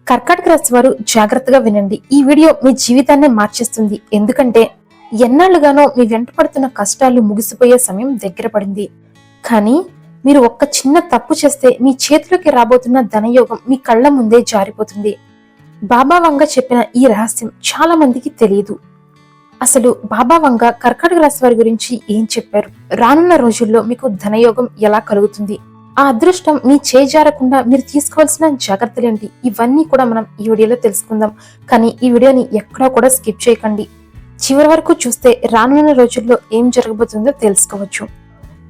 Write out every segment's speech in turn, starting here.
కర్కాటక రాశి వారు జాగ్రత్తగా వినండి. ఈ వీడియో మీ జీవితాన్ని మార్చేస్తుంది. ఎందుకంటే ఎన్నాళ్లుగానో మీ వెంట పడుతున్న కష్టాలు ముగిసిపోయే సమయం దగ్గర పడింది. కానీ మీరు ఒక్క చిన్న తప్పు చేస్తే మీ చేతిలోకి రాబోతున్న ధనయోగం మీ కళ్ల ముందే జారిపోతుంది. బాబా వంగ చెప్పిన ఈ రహస్యం చాలా మందికి తెలియదు. అసలు బాబా వంగ కర్కాటక రాశి వారి గురించి ఏం చెప్పారు, రానున్న రోజుల్లో మీకు ధనయోగం ఎలా కలుగుతుంది, ఆ అదృష్టం మీ చేజారకుండా మీరు తీసుకోవాల్సిన జాగ్రత్తలేంటి, ఇవన్నీ కూడా మనం ఈ వీడియోలో తెలుసుకుందాం. కానీ ఈ వీడియోని ఎక్కడా కూడా స్కిప్ చేయకండి. చివరి వరకు చూస్తే రానున్న రోజుల్లో ఏం జరగబోతుందో తెలుసుకోవచ్చు.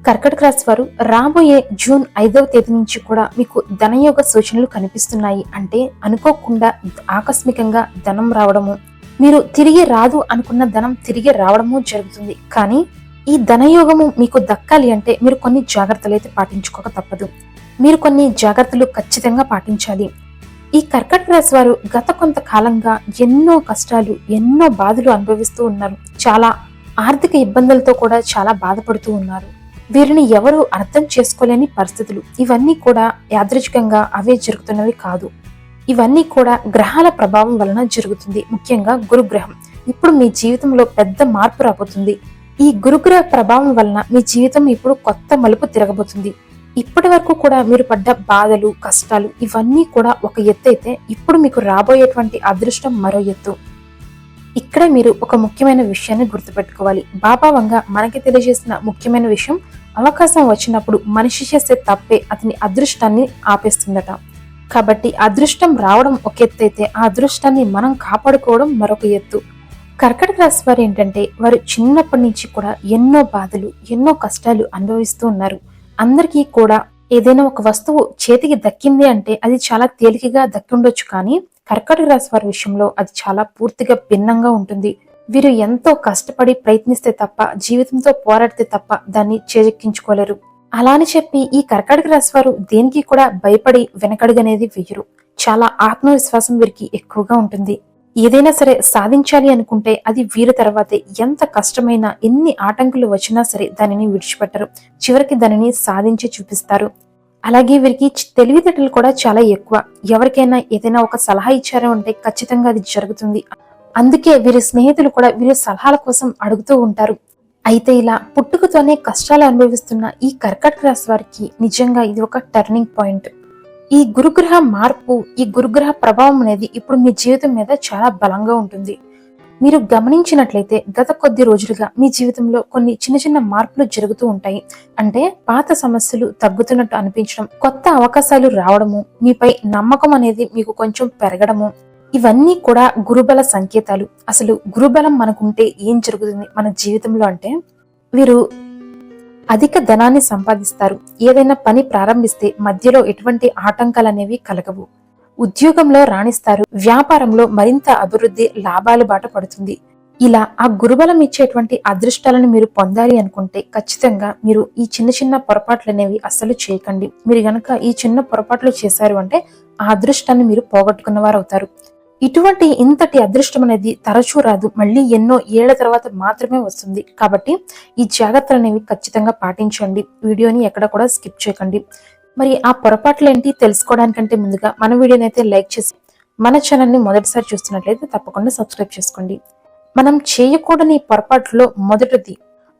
కర్కాటక రాశి వారు రాబోయే జూన్ 5వ తేదీ నుంచి కూడా మీకు ధనయోగ సూచనలు కనిపిస్తున్నాయి. అంటే అనుకోకుండా ఆకస్మికంగా ధనం రావడము, మీరు తిరిగి రాదు అనుకున్న ధనం తిరిగి రావడము జరుగుతుంది. కానీ ఈ ధనయోగము మీకు దక్కాలి అంటే మీరు కొన్ని జాగ్రత్తలు అయితే పాటించుకోక తప్పదు. మీరు కొన్ని జాగ్రత్తలు ఖచ్చితంగా పాటించాలి. ఈ కర్కాటక రాశి వారు గత కొంతకాలంగా ఎన్నో కష్టాలు, ఎన్నో బాధలు అనుభవిస్తూ ఉన్నారు. చాలా ఆర్థిక ఇబ్బందులతో కూడా చాలా బాధపడుతూ ఉన్నారు. వీరిని ఎవరు అర్థం చేసుకోలేని పరిస్థితులు. ఇవన్నీ కూడా యాదృచ్ఛికంగా అవే జరుగుతున్నవి కాదు. ఇవన్నీ కూడా గ్రహాల ప్రభావం వలన జరుగుతుంది. ముఖ్యంగా గురుగ్రహం ఇప్పుడు మీ జీవితంలో పెద్ద మార్పు రాబోతుంది. ఈ గురుగ్రహ ప్రభావం వలన మీ జీవితం ఇప్పుడు కొత్త మలుపు తిరగబోతుంది. ఇప్పటి వరకు కూడా మీరు పడ్డ బాధలు, కష్టాలు ఇవన్నీ కూడా ఒక ఎత్తు అయితే ఇప్పుడు మీకు రాబోయేటువంటి అదృష్టం మరో ఎత్తు. ఇక్కడే మీరు ఒక ముఖ్యమైన విషయాన్ని గుర్తుపెట్టుకోవాలి. బాబా వంగ మనకి తెలియజేసిన ముఖ్యమైన విషయం, అవకాశం వచ్చినప్పుడు మనిషి చేసే తప్పే అతని అదృష్టాన్ని ఆపేస్తుందట. కాబట్టి అదృష్టం రావడం ఒక ఎత్తు అయితే ఆ అదృష్టాన్ని మనం కాపాడుకోవడం మరొక ఎత్తు. కర్కాటక రాశి వారు ఏంటంటే వారు చిన్నప్పటి నుంచి కూడా ఎన్నో బాధలు, ఎన్నో కష్టాలు అనుభవిస్తూ ఉన్నారు. అందరికీ కూడా ఏదైనా ఒక వస్తువు చేతికి దక్కింది అంటే అది చాలా తేలికగా దక్కిండొచ్చు. కానీ కర్కాటక రాశి వారి విషయంలో అది చాలా పూర్తిగా భిన్నంగా ఉంటుంది. వీరు ఎంతో కష్టపడి ప్రయత్నిస్తే తప్ప, జీవితంతో పోరాడితే తప్ప దాన్ని చేజెక్కించుకోలేరు. అలా అని చెప్పి ఈ కర్కాటక రాశి వారు దేనికి కూడా భయపడి వెనకడుగనేది వేయరు. చాలా ఆత్మవిశ్వాసం వీరికి ఎక్కువగా ఉంటుంది. ఏదైనా సరే సాధించాలి అనుకుంటే అది వీరి తర్వాతే. ఎంత కష్టమైనా, ఎన్ని ఆటంకులు వచ్చినా సరే దానిని విడిచిపెట్టరు. చివరికి దానిని సాధించి చూపిస్తారు. అలాగే వీరికి తెలివితేటలు కూడా చాలా ఎక్కువ. ఎవరికైనా ఏదైనా ఒక సలహా ఇచ్చారు అంటే ఖచ్చితంగా అది జరుగుతుంది. అందుకే వీరి స్నేహితులు కూడా వీరి సలహాల కోసం అడుగుతూ ఉంటారు. అయితే ఇలా పుట్టుకతోనే కష్టాలు అనుభవిస్తున్న ఈ కర్కాటక రాశి వారికి నిజంగా ఇది ఒక టర్నింగ్ పాయింట్. ఈ గురుగ్రహ మార్పు, ఈ గురుగ్రహ ప్రభావం అనేది ఇప్పుడు మీ జీవితం మీద చాలా బలంగా ఉంటుంది. మీరు గమనించినట్లయితే గత కొద్ది రోజులుగా మీ జీవితంలో కొన్ని చిన్న చిన్న మార్పులు జరుగుతూ ఉంటాయి. అంటే పాత సమస్యలు తగ్గుతున్నట్టు అనిపించడం, కొత్త అవకాశాలు రావడము, మీపై నమ్మకం అనేది మీకు కొంచెం పెరగడము, ఇవన్నీ కూడా గురుబల సంకేతాలు. అసలు గురుబలం మనకుంటే ఏం జరుగుతుంది మన జీవితంలో అంటే, వీరు అధిక ధనాన్ని సంపాదిస్తారు. ఏదైనా పని ప్రారంభిస్తే మధ్యలో ఎటువంటి ఆటంకాలు అనేవి కలగవు. ఉద్యోగంలో రాణిస్తారు. వ్యాపారంలో మరింత అభివృద్ధి, లాభాలు బాట పడుతుంది. ఇలా ఆ గురుబలం ఇచ్చేటువంటి అదృష్టాలను మీరు పొందాలి అనుకుంటే ఖచ్చితంగా మీరు ఈ చిన్న చిన్న పొరపాట్లు అనేవి అస్సలు చేయకండి. మీరు గనక ఈ చిన్న పొరపాట్లు చేశారు అంటే ఆ అదృష్టాన్ని మీరు పోగొట్టుకున్న వారు అవుతారు. ఇటువంటి ఇంతటి అదృష్టం అనేది తరచూ రాదు, మళ్ళీ ఎన్నో ఏళ్ల తర్వాత మాత్రమే వస్తుంది. కాబట్టి ఈ జాగ్రత్తలు అనేవి ఖచ్చితంగా పాటించండి. వీడియోని ఎక్కడ కూడా స్కిప్ చేయకండి. మరి ఆ పొరపాట్లు ఏంటి తెలుసుకోవడానికంటే ముందుగా మన వీడియోని అయితే లైక్ చేసి, మన ఛానల్ని మొదటిసారి చూస్తున్నట్లయితే తప్పకుండా సబ్స్క్రైబ్ చేసుకోండి. మనం చేయకూడని పొరపాట్లో మొదటిది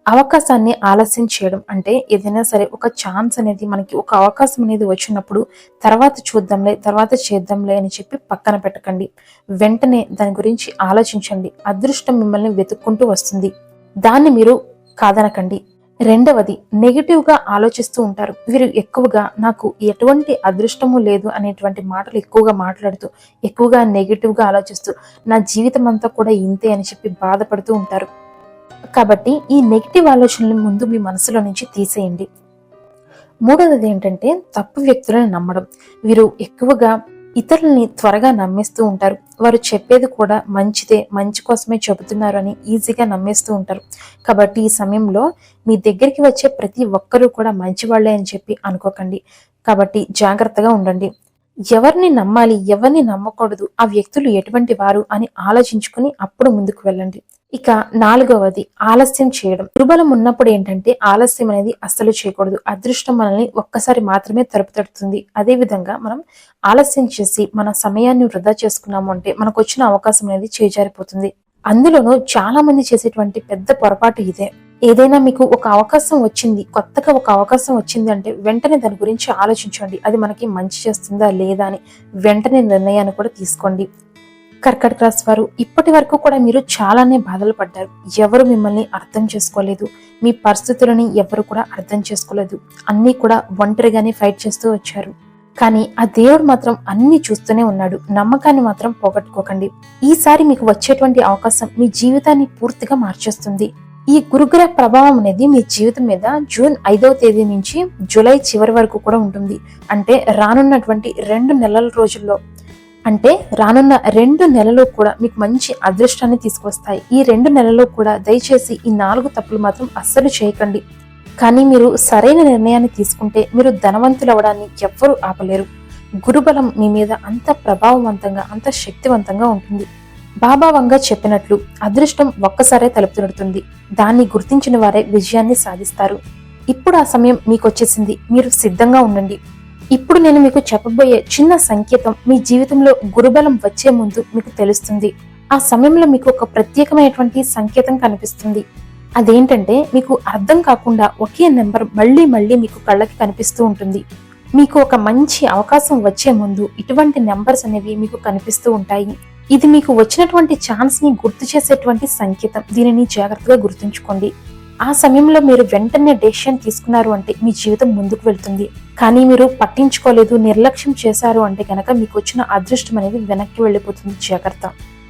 అవకాశాన్ని ఆలస్యం చేయడం. అంటే ఏదైనా సరే ఒక ఛాన్స్ అనేది, మనకి ఒక అవకాశం అనేది వచ్చినప్పుడు తర్వాత చూద్దాంలే, తర్వాత చేద్దాంలే అని చెప్పి పక్కన పెట్టకండి. వెంటనే దాని గురించి ఆలోచించండి. అదృష్టం మిమ్మల్ని వెతుక్కుంటూ వస్తుంది. దాన్ని మీరు కాదనకండి. రెండవది, నెగిటివ్ గా ఆలోచిస్తూ ఉంటారు. వీరు ఎక్కువగా నాకు ఎటువంటి అదృష్టము లేదు అనేటువంటి మాటలు ఎక్కువగా మాట్లాడుతూ, ఎక్కువగా నెగిటివ్ గా ఆలోచిస్తూ నా జీవితం అంతా కూడా ఇంతే అని చెప్పి బాధపడుతూ ఉంటారు. కాబట్టి ఈ నెగిటివ్ ఆలోచనలు ముందు మీ మనసులో నుంచి తీసేయండి. మూడవది ఏంటంటే తప్పు వ్యక్తులను నమ్మడం. వీరు ఎక్కువగా ఇతరులని త్వరగా నమ్మేస్తూ ఉంటారు. వారు చెప్పేది కూడా మంచిదే, మంచి కోసమే చెబుతున్నారు అని ఈజీగా నమ్మేస్తూ ఉంటారు. కాబట్టి ఈ సమయంలో మీ దగ్గరికి వచ్చే ప్రతి ఒక్కరూ కూడా మంచివాళ్లే అని చెప్పి అనుకోకండి. కాబట్టి జాగ్రత్తగా ఉండండి. ఎవరిని నమ్మాలి, ఎవరిని నమ్మకూడదు, ఆ వ్యక్తులు ఎటువంటి వారు అని ఆలోచించుకుని అప్పుడు ముందుకు వెళ్ళండి. ఇక 4వది ఆలస్యం చేయడం. దుర్బలం ఉన్నప్పుడు ఏంటంటే ఆలస్యం అనేది అస్సలు చేయకూడదు. అదృష్టం మనల్ని ఒక్కసారి మాత్రమే తలుపు తడుతుంది. అదే విధంగా మనం ఆలస్యం చేసి మన సమయాన్ని వృధా చేసుకున్నాము అంటే మనకు వచ్చిన అవకాశం అనేది చేజారిపోతుంది. అందులోనూ చాలా మంది చేసేటువంటి పెద్ద పొరపాటు ఇదే. ఏదైనా మీకు ఒక అవకాశం వచ్చింది, కొత్తగా ఒక అవకాశం వచ్చింది అంటే వెంటనే దాని గురించి ఆలోచించండి. అది మనకి మంచి చేస్తుందా లేదా అని వెంటనే నిర్ణయాన్ని కూడా తీసుకోండి. కర్కాటక రాశి వారు, ఇప్పటి వరకు కూడా మీరు చాలానే బాధలు పడ్డారు. ఎవరు మిమ్మల్ని అర్థం చేసుకోలేదు, మీ పరిస్థితులని ఎవరు కూడా అర్థం చేసుకోలేదు. అన్నీ కూడా ఒంటరిగానే ఫైట్ చేస్తూ వచ్చారు. కానీ ఆ దేవుడు మాత్రం అన్ని చూస్తూనే ఉన్నాడు. నమ్మకాన్ని మాత్రం పోగొట్టుకోకండి. ఈసారి మీకు వచ్చేటువంటి అవకాశం మీ జీవితాన్ని పూర్తిగా మార్చేస్తుంది. ఈ గురుగ్రహ ప్రభావం అనేది మీ జీవితం మీద జూన్ 5వ తేదీ నుంచి జూలై చివరి వరకు కూడా ఉంటుంది. అంటే రానున్నటువంటి 2 నెలల రోజుల్లో, అంటే రానున్న 2 నెలలు కూడా మీకు మంచి అదృష్టాన్ని తీసుకొస్తాయి. ఈ 2 నెలల్లో కూడా దయచేసి ఈ 4 తప్పులు మాత్రం అస్సలు చేయకండి. కానీ మీరు సరైన నిర్ణయాన్ని తీసుకుంటే మీరు ధనవంతులు అవడాన్ని ఎవ్వరూ ఆపలేరు. గురుబలం మీ మీద అంత ప్రభావవంతంగా, అంత శక్తివంతంగా ఉంటుంది. బాబా వంగా చెప్పినట్లు అదృష్టం ఒక్కసారే తలుపు తడుతుంది. దాన్ని గుర్తించిన వారే విజయాన్ని సాధిస్తారు. ఇప్పుడు ఆ సమయం మీకు వచ్చేసింది. మీరు సిద్ధంగా ఉండండి. ఇప్పుడు నేను మీకు చెప్పబోయే చిన్న సంకేతం మీ జీవితంలో గురుబలం వచ్చే ముందు మీకు తెలుస్తుంది. ఆ సమయంలో మీకు ఒక ప్రత్యేకమైనటువంటి సంకేతం కనిపిస్తుంది. అదేంటంటే మీకు అర్థం కాకుండా ఒకే నెంబర్ మళ్ళీ మళ్ళీ మీకు కళ్ళకి కనిపిస్తూ ఉంటుంది. మీకు ఒక మంచి అవకాశం వచ్చే ముందు ఇటువంటి నెంబర్స్ అనేవి మీకు కనిపిస్తూ ఉంటాయి. ఇది మీకు వచ్చినటువంటి ఛాన్స్ ని గుర్తు చేసేటువంటి సంకేతం. దీనిని జాగ్రత్తగా గుర్తుంచుకోండి. ఆ సమయంలో మీరు వెంటనే డెసిషన్ తీసుకున్నారు అంటే మీ జీవితం ముందుకు వెళ్తుంది. కానీ మీరు పట్టించుకోలేదు, నిర్లక్ష్యం చేశారు అంటే కనుక మీకు వచ్చిన అదృష్టం అనేది వెనక్కి వెళ్ళిపోతుంది. జాగ్రత్త.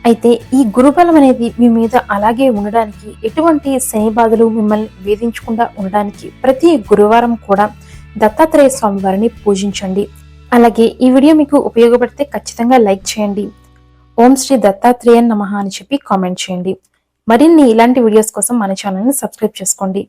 అయితే ఈ గురుబలం అనేది మీ మీద అలాగే ఉండడానికి, ఎటువంటి శని బాధలు మిమ్మల్ని వేధించకుండా ఉండడానికి ప్రతి గురువారం కూడా దత్తాత్రేయ స్వామి వారిని పూజించండి. అలాగే ఈ వీడియో మీకు ఉపయోగపడితే ఖచ్చితంగా లైక్ చేయండి. ఓం శ్రీ దత్తాత్రేయ నమః అని చెప్పి కామెంట్ చేయండి. మరిన్ని ఇలాంటి వీడియోస్ కోసం మన ఛానల్ని సబ్స్క్రైబ్ చేసుకోండి.